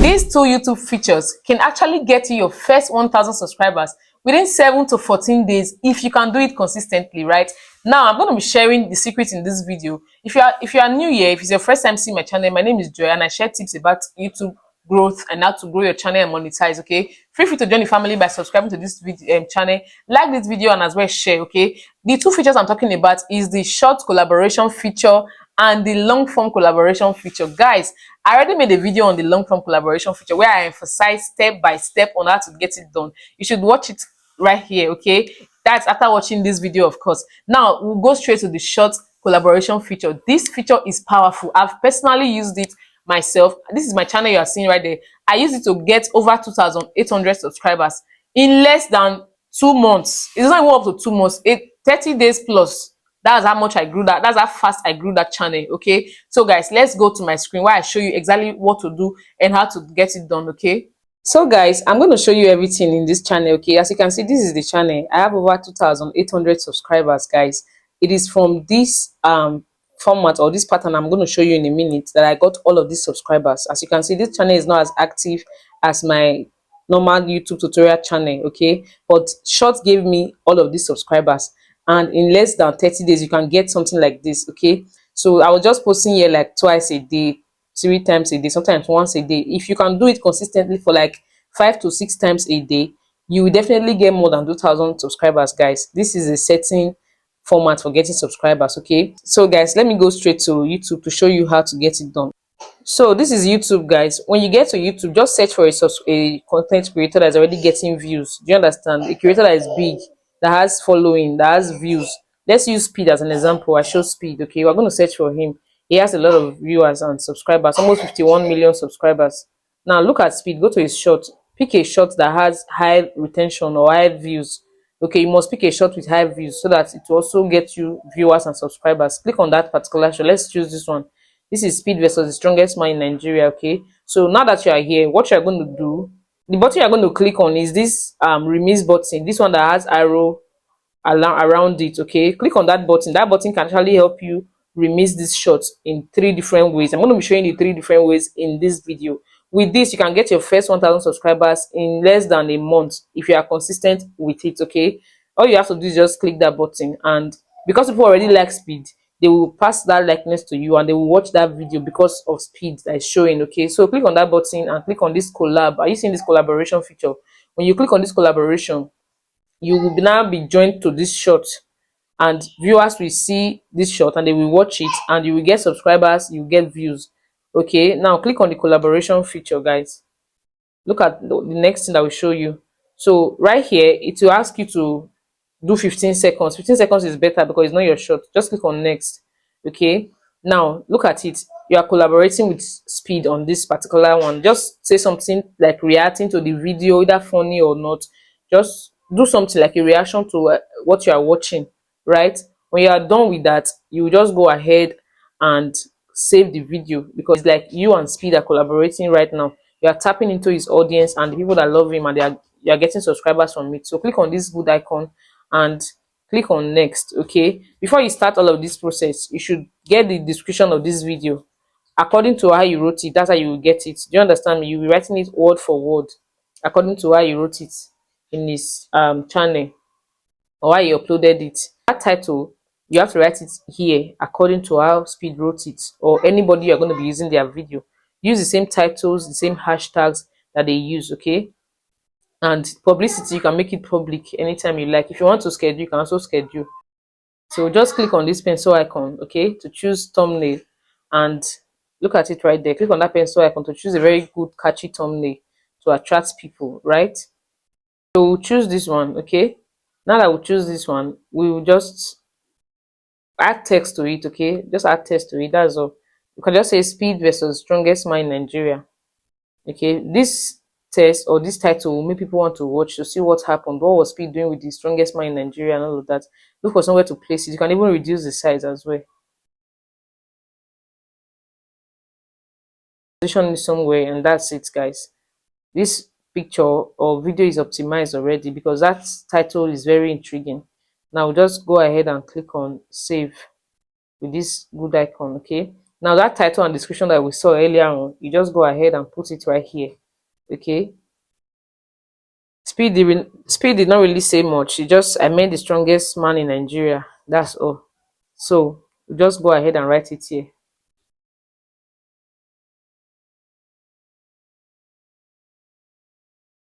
These two YouTube features can actually get you your first 1,000 subscribers within 7 to 14 days if you can do it consistently, right? Now, I'm going to be sharing the secret in this video. If you are new here, if it's your first time seeing my channel, my name is Joy and I share tips about YouTube growth and how to grow your channel and monetize. Okay, feel free to join the family by subscribing to this video channel, like this video, and as well share. Okay, the two features I'm talking about is the short collaboration feature and the long form collaboration feature. Guys, I already made a video on the long form collaboration feature where I emphasize step by step on how to get it done. You should watch it right here. Okay, that's after watching this video, of course. Now we'll go straight to the short collaboration feature. This feature is powerful. I've personally used it myself. This is my channel you are seeing right there. I used it to get over 2,800 subscribers in less than 2 months. It's not even up to 2 months, 30 days plus. That's how much I grew that. That's how fast I grew that channel. Okay, so guys, let's go to my screen where I show you exactly what to do and how to get it done. Okay, so guys, I'm going to show you everything in this channel. Okay, as you can see, this is the channel. I have over 2,800 subscribers, guys. It is from this format or this pattern I'm going to show you in a minute that I got all of these subscribers. As you can see, this channel is not as active as my normal YouTube tutorial channel. Okay, but Shorts gave me all of these subscribers, and in less than 30 days you can get something like this. Okay, so I was just posting here like twice a day, 3 times a day, sometimes once a day. If you can do it consistently for like 5 to 6 times a day, you will definitely get more than 2,000 subscribers, guys. This is a certain format for getting subscribers. Okay, so guys, let me go straight to YouTube to show you how to get it done. So this is YouTube, guys. When you get to YouTube, just search for a content creator that's already getting views. Do you understand? A creator that is big, that has following, that has views. Let's use Speed as an example. I show Speed. Okay, we're going to search for him. He has a lot of viewers and subscribers, almost 51 million subscribers. Now look at Speed. Go to his short. Pick a short that has high retention or high views. Okay, you must pick a shot with high views so that it will also get you viewers and subscribers. Click on that particular shot. Let's choose this one. This is Speed versus the strongest man in Nigeria. Okay, so now that you are here, what you are going to do, the button you are going to click on is this remix button, this one that has arrow around it. Okay, click on that button. That button can actually help you remix this shot in 3 different ways. I'm going to be showing you 3 different ways in this video. With this, you can get your first 1,000 subscribers in less than a month if you are consistent with it. Okay, all you have to do is just click that button, and because people already like Speed, they will pass that likeness to you and they will watch that video because of Speed that is showing. Okay, so click on that button and click on this collab. Are you seeing this collaboration feature? When you click on this collaboration, you will now be joined to this shot, and viewers will see this shot and they will watch it, and you will get subscribers, you will get views. Okay, now click on the collaboration feature, guys. Look at the next thing that will show you. So right here, it will ask you to do 15 seconds. 15 seconds is better because it's not your shot. Just click on next. Okay, now look at it. You are collaborating with Speed on this particular one. Just say something like reacting to the video, either funny or not. Just do something like a reaction to what you are watching, right? When you are done with that, you will just go ahead and save the video, because it's like you and Speed are collaborating right now. You are tapping into his audience and the people that love him, and you are getting subscribers from it. So click on this good icon and click on next. Okay, before you start all of this process, you should get the description of this video according to how you wrote it. That's how you will get it. Do you understand me? You'll be writing it word for word according to how you wrote it in his channel or how you uploaded it. That title, you have to write it here according to how Speed wrote it, or anybody you're going to be using their video. Use the same titles, the same hashtags that they use. Okay, and publicity, you can make it public anytime you like. If you want to schedule, you can also schedule. So just click on this pencil icon, okay, to choose thumbnail, and look at it right there. Click on that pencil icon to choose a very good catchy thumbnail to attract people, right? So we'll choose this one. Okay, now that we choose this one, we will just add text to it. Okay, just add text to it. That's all. You can just say Speed versus strongest man in Nigeria. Okay, this text or this title will make people want to watch to see what happened. What was Speed doing with the strongest man in Nigeria and all of that. Look for somewhere to place it. You can even reduce the size as well. Position it somewhere, and that's it, guys. This picture or video is optimized already because that title is very intriguing. Now just go ahead and click on save with this good icon. Okay, Now that title and description that we saw earlier on, you just go ahead and put it right here. Okay. Speed did not really say much. It just, I made the strongest man in Nigeria. That's all. So just go ahead and write it here.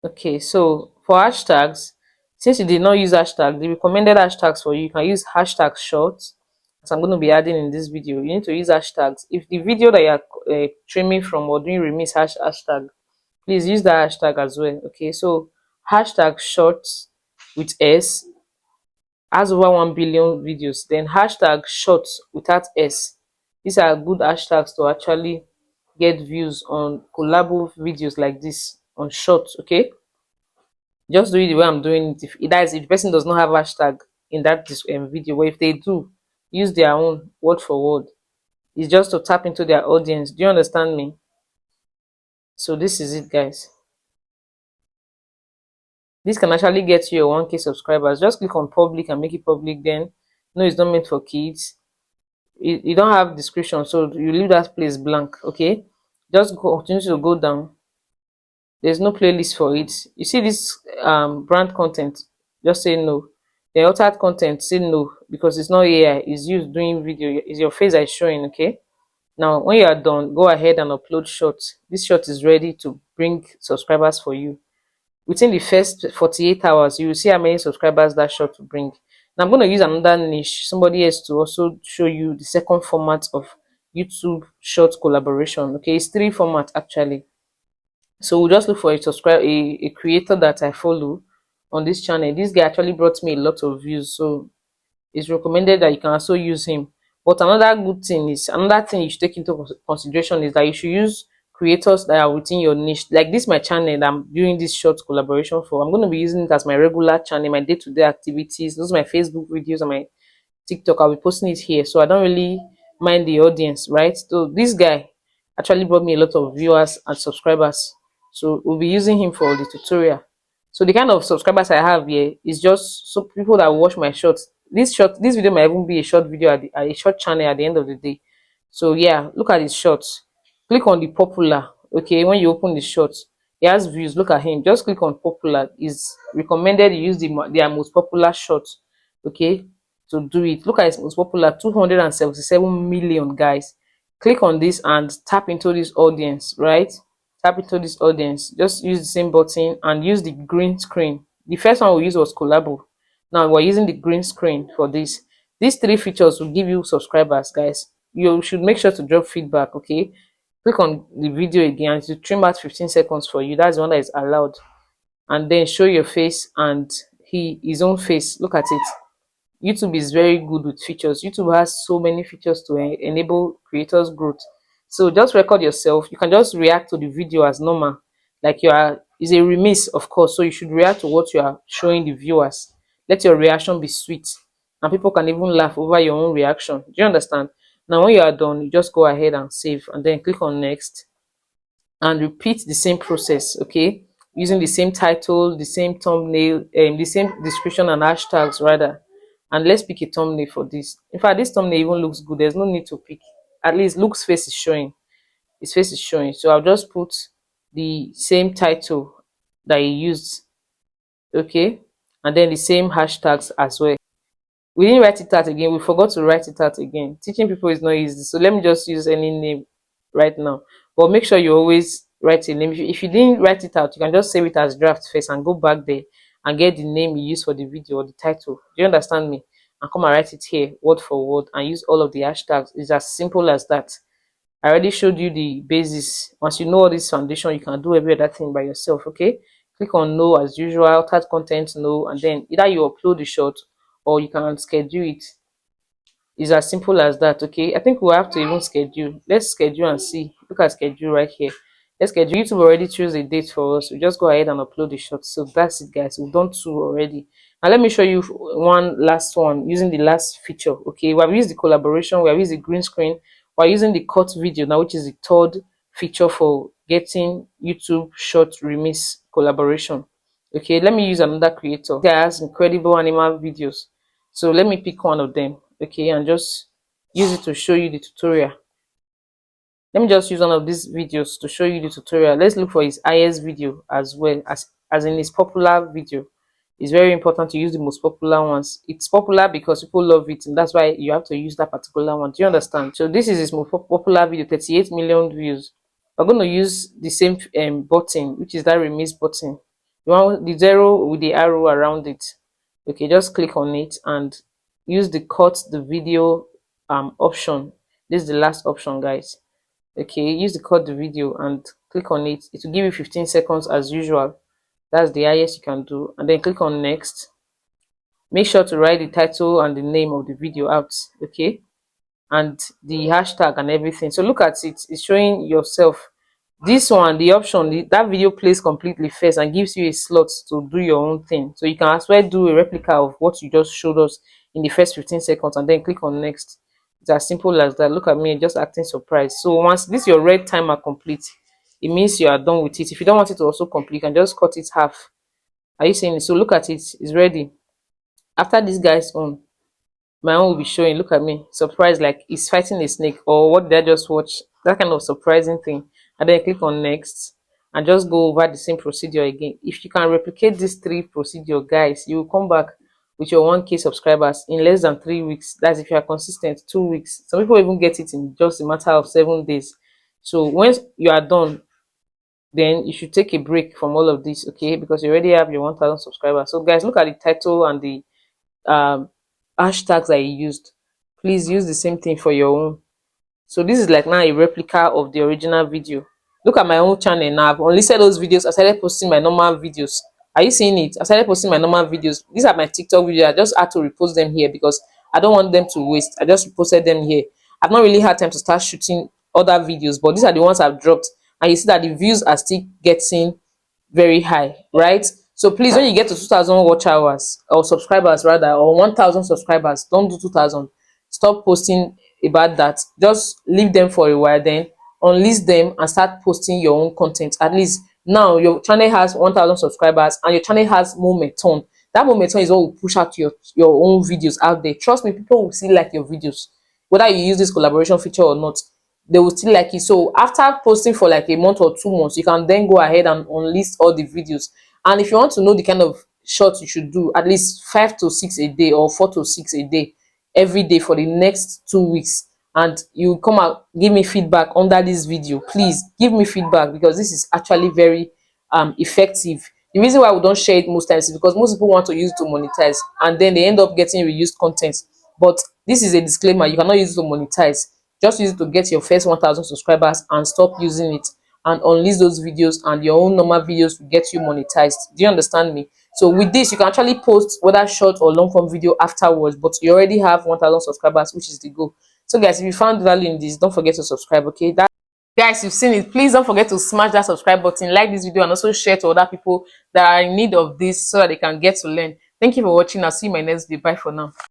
Okay, so for hashtags, since you did not use hashtag, the recommended hashtags for you, you can use hashtag short, as I'm going to be adding in this video. You need to use hashtags. If the video that you're trimming from or doing remix hashtag, please use that hashtag as well. Okay, so hashtag short with S has over 1 billion videos. Then hashtag short without S. These are good hashtags to actually get views on collabo videos like this on short. Okay, just do it the way I'm doing it. If the person does not have hashtag in that video, but if they do, use their own word for word. It's just to tap into their audience. Do you understand me? So this is it, guys. This can actually get you your 1K subscribers. Just click on public and make it public. Then no, it's not meant for kids. You don't have description, so you leave that place blank. Okay, just continue to go down. There's no playlist for it. You see this brand content, just say no. The altered content, say no, because it's not AI, it's you doing video, it's your face that is showing. Okay, now when you are done, go ahead and upload short. This short is ready to bring subscribers for you. Within the first 48 hours, you will see how many subscribers that short will bring. Now I'm going to use another niche, somebody else, to also show you the second format of YouTube short collaboration. Okay, it's 3 formats actually. So we'll just look for a creator that I follow on this channel. This guy actually brought me a lot of views, so it's recommended that you can also use him. But another thing you should take into consideration is that you should use creators that are within your niche. Like this, my channel that I'm doing this short collaboration for, I'm going to be using it as my regular channel, my day-to-day activities. Those are my Facebook videos and my TikTok. I'll be posting it here, so I don't really mind the audience, right? So this guy actually brought me a lot of viewers and subscribers, so we'll be using him for the tutorial. So the kind of subscribers I have here is just so people that watch my shorts. This video might even be a short video a short channel at the end of the day. So yeah, look at his shorts. Click on the popular. Okay, when you open the shorts, he has views. Look at him. Just click on popular. Is recommended you use their most popular shorts. Okay, to do it. Look at his most popular, 277 million, guys. Click on this and tap into this audience, right? Tap into this audience. Just use the same button and use the green screen. The first one we used was collabo. Now we're using the green screen for this. These 3 features will give you subscribers, guys. You should make sure to drop feedback. Okay, click on the video again to trim out 15 seconds for you. That's the one that is allowed. And then show your face and his own face. Look at it. YouTube is very good with features. YouTube has so many features to enable creators growth. So just record yourself. You can just react to the video as normal, like is a remix, of course, so you should react to what you are showing the viewers. Let your reaction be sweet, and people can even laugh over your own reaction. Do you understand? Now when you are done, you just go ahead and save and then click on next and repeat the same process. Okay, using the same title, the same thumbnail, the same description and hashtags rather. And let's pick a thumbnail for this. In fact, this thumbnail even looks good. There's no need to pick. At least Luke's face is showing. His face is showing. So I'll just put the same title that he used. Okay, and then the same hashtags as well. We didn't write it out again. We forgot to write it out again. Teaching people is not easy, so let me just use any name right now. But make sure you always write a name. If you didn't write it out, you can just save it as draft first and go back there and get the name you use for the video or the title. Do you understand me? And come and write it here word for word and use all of the hashtags. It's as simple as that. I already showed you the basis. Once you know all this foundation, you can do every other thing by yourself. Okay, click on no as usual, tag content no, and then either you upload the short or you can schedule it. It's as simple as that. Okay, I think we'll have to even schedule. Let's schedule and see. Look at schedule right here. Let's schedule. YouTube already choose a date for us. We just go ahead and upload the short. So that's it, guys. We've done 2 already. Now let me show you one last one using the last feature. Okay, we have used the collaboration, we have used the green screen, we're using the cut video now, which is the 3rd feature for getting YouTube short remix collaboration. Okay, let me use another creator. This guy has incredible animal videos, so let me pick one of them. Okay, and just use it to show you the tutorial. Let me just use one of these videos to show you the tutorial. Let's look for his highest video as well, as in his popular video. It's very important to use the most popular ones. It's popular because people love it, and that's why you have to use that particular one. Do you understand? So this is his most popular video, 38 million views. We're going to use the same button, which is that remix button. You want the zero with the arrow around it. Okay, just click on it and use the cut the video option. This is the last option, guys. Okay, use the cut the video and click on it. It will give you 15 seconds as usual. That's the highest you can do, and then click on next. Make sure to write the title and the name of the video out, okay, and the hashtag and everything. So look at it, it's showing yourself. This one, the option, that video plays completely first and gives you a slot to do your own thing. So you can as well do a replica of what you just showed us in the first 15 seconds and then click on next. It's as simple as that. Look at me just acting surprised. So once this your red timer complete, it means you are done with it. If you don't want it to also complete, you can just cut it half. Are you seeing it? So look at it, it's ready. After this guy's own, my own will be showing. Look at me, surprised, like he's fighting a snake, or what did I just watch? That kind of surprising thing. And then click on next and just go over the same procedure again. If you can replicate these three procedure, guys, you will come back with your 1K subscribers in less than 3 weeks. That's if you are consistent. 2 weeks. Some people even get it in just a matter of 7 days. So once you are done, then you should take a break from all of this, okay, because you already have your 1,000 subscribers. So guys, look at the title and the um hashtags that you used. Please use the same thing for your own. So this is like now a replica of the original video. Look at my own channel now. I've unlisted those videos. I started posting my normal videos. Are you seeing it? I started posting my normal videos. These are my TikTok videos. I just had to repost them here because I don't want them to waste. I just posted them here. I've not really had time to start shooting other videos, but these are the ones I've dropped. And you see that the views are still getting very high, right? So please, when you get to 2,000 watch hours or subscribers rather, or 1,000 subscribers, don't do 2,000. Stop posting about that. Just leave them for a while, then unlist them and start posting your own content. At least now your channel has 1,000 subscribers and your channel has momentum. That momentum is what will push out your own videos out there. Trust me, people will still like your videos, whether you use this collaboration feature or not. They will still like it. So after posting for like a month or 2 months, you can then go ahead and unlist all the videos. And if you want to know the kind of shots you should do, at least 5 to 6 a day or 4 to 6 a day every day for the next 2 weeks, and you come out, give me feedback under this video. Please give me feedback, because this is actually very effective. The reason why we don't share it most times is because most people want to use it to monetize, and then they end up getting reused content. But this is a disclaimer: you cannot use it to monetize. Just use it to get your first 1,000 subscribers and stop using it, and unleash those videos, and your own normal videos will get you monetized. Do you understand me? So with this, you can actually post whether short or long form video afterwards, but you already have 1,000 subscribers, which is the goal. So guys, if you found value in this, don't forget to subscribe, okay? Guys, you've seen it. Please don't forget to smash that subscribe button, like this video, and also share to other people that are in need of this so that they can get to learn. Thank you for watching. I'll see you in my next video. Bye for now.